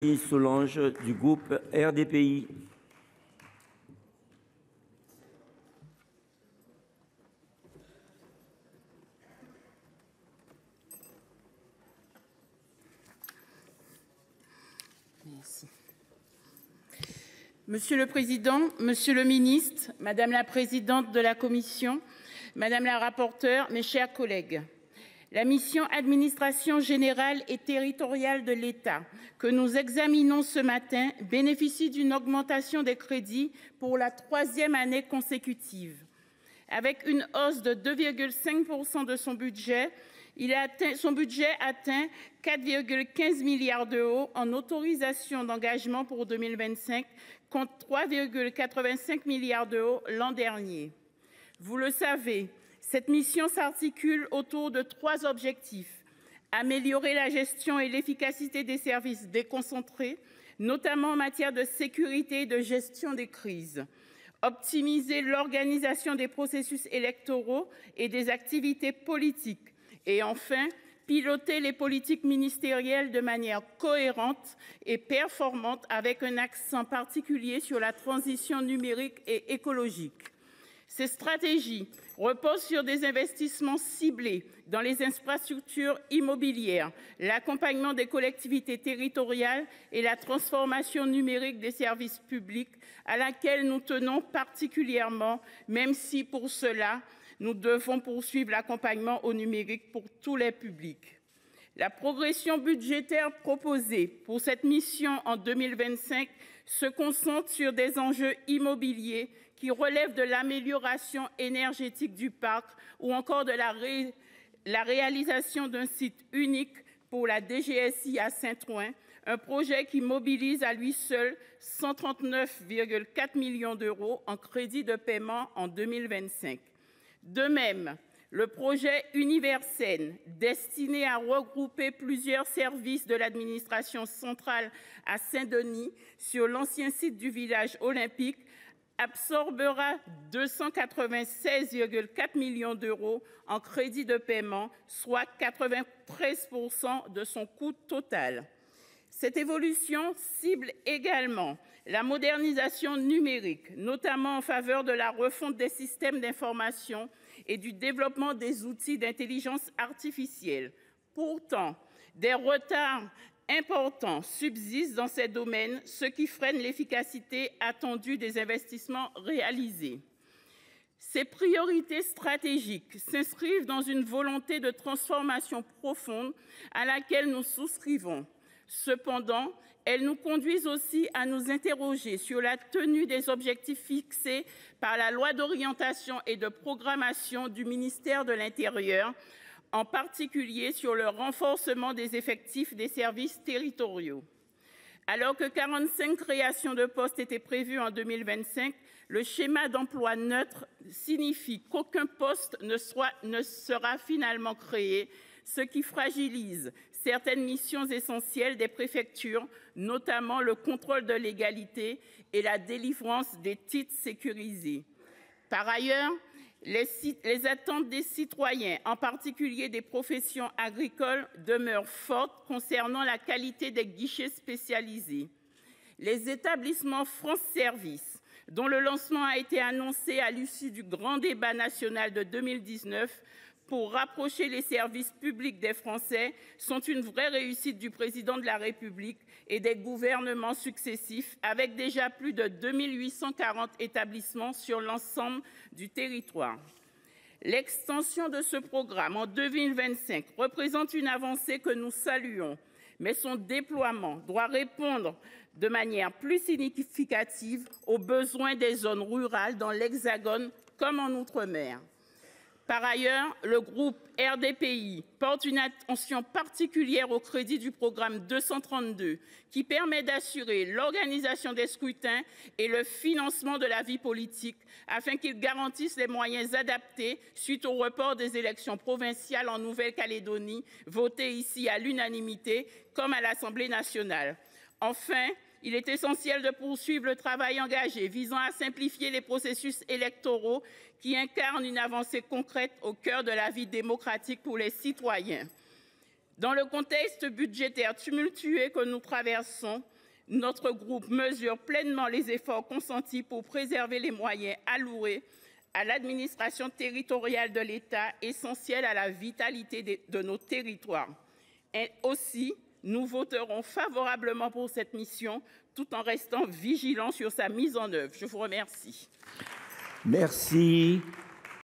Solange du groupe RDPI. Merci. Monsieur le Président, Monsieur le Ministre, Madame la Présidente de la Commission, Madame la Rapporteure, mes chers collègues, la mission Administration générale et territoriale de l'État que nous examinons ce matin bénéficie d'une augmentation des crédits pour la troisième année consécutive. Avec une hausse de 2,5% de son budget, son budget atteint 4,15 milliards d'euros en autorisations d'engagement pour 2025 contre 3,85 milliards d'euros l'an dernier. Vous le savez, cette mission s'articule autour de trois objectifs : améliorer la gestion et l'efficacité des services déconcentrés, notamment en matière de sécurité et de gestion des crises ; optimiser l'organisation des processus électoraux et des activités politiques ; et enfin, piloter les politiques ministérielles de manière cohérente et performante, avec un accent particulier sur la transition numérique et écologique. Ces stratégies reposent sur des investissements ciblés dans les infrastructures immobilières, l'accompagnement des collectivités territoriales et la transformation numérique des services publics, à laquelle nous tenons particulièrement, même si pour cela, nous devons poursuivre l'accompagnement au numérique pour tous les publics. La progression budgétaire proposée pour cette mission en 2025 se concentre sur des enjeux immobiliers qui relèvent de l'amélioration énergétique du parc ou encore de la réalisation d'un site unique pour la DGSI à Saint-Ouen, un projet qui mobilise à lui seul 139,4 millions d'euros en crédits de paiement en 2025. De même, le projet Universen, destiné à regrouper plusieurs services de l'administration centrale à Saint-Denis sur l'ancien site du village olympique, absorbera 296,4 millions d'euros en crédits de paiement, soit 93% de son coût total. Cette évolution cible également la modernisation numérique, notamment en faveur de la refonte des systèmes d'information et du développement des outils d'intelligence artificielle. Pourtant, des retards importants subsistent dans ces domaines, ce qui freine l'efficacité attendue des investissements réalisés. Ces priorités stratégiques s'inscrivent dans une volonté de transformation profonde à laquelle nous souscrivons. Cependant, elles nous conduisent aussi à nous interroger sur la tenue des objectifs fixés par la loi d'orientation et de programmation du ministère de l'Intérieur, en particulier sur le renforcement des effectifs des services territoriaux. Alors que 45 créations de postes étaient prévues en 2025, le schéma d'emploi neutre signifie qu'aucun poste ne sera finalement créé, ce qui fragilise certaines missions essentielles des préfectures, notamment le contrôle de légalité et la délivrance des titres sécurisés. Par ailleurs, les attentes des citoyens, en particulier des professions agricoles, demeurent fortes concernant la qualité des guichets spécialisés. Les établissements France Services, dont le lancement a été annoncé à l'issue du grand débat national de 2019, pour rapprocher les services publics des Français, sont une vraie réussite du Président de la République et des gouvernements successifs, avec déjà plus de 2840 établissements sur l'ensemble du territoire. L'extension de ce programme en 2025 représente une avancée que nous saluons, mais son déploiement doit répondre de manière plus significative aux besoins des zones rurales dans l'Hexagone comme en outre-mer. Par ailleurs, le groupe RDPI porte une attention particulière au crédit du programme 232, qui permet d'assurer l'organisation des scrutins et le financement de la vie politique, afin qu'il garantisse les moyens adaptés suite au report des élections provinciales en Nouvelle-Calédonie, votées ici à l'unanimité, comme à l'Assemblée nationale. Enfin, il est essentiel de poursuivre le travail engagé visant à simplifier les processus électoraux qui incarnent une avancée concrète au cœur de la vie démocratique pour les citoyens. Dans le contexte budgétaire tumultueux que nous traversons, notre groupe mesure pleinement les efforts consentis pour préserver les moyens alloués à l'administration territoriale de l'État, essentielle à la vitalité de nos territoires. Et aussi, nous voterons favorablement pour cette mission, tout en restant vigilants sur sa mise en œuvre. Je vous remercie. Merci.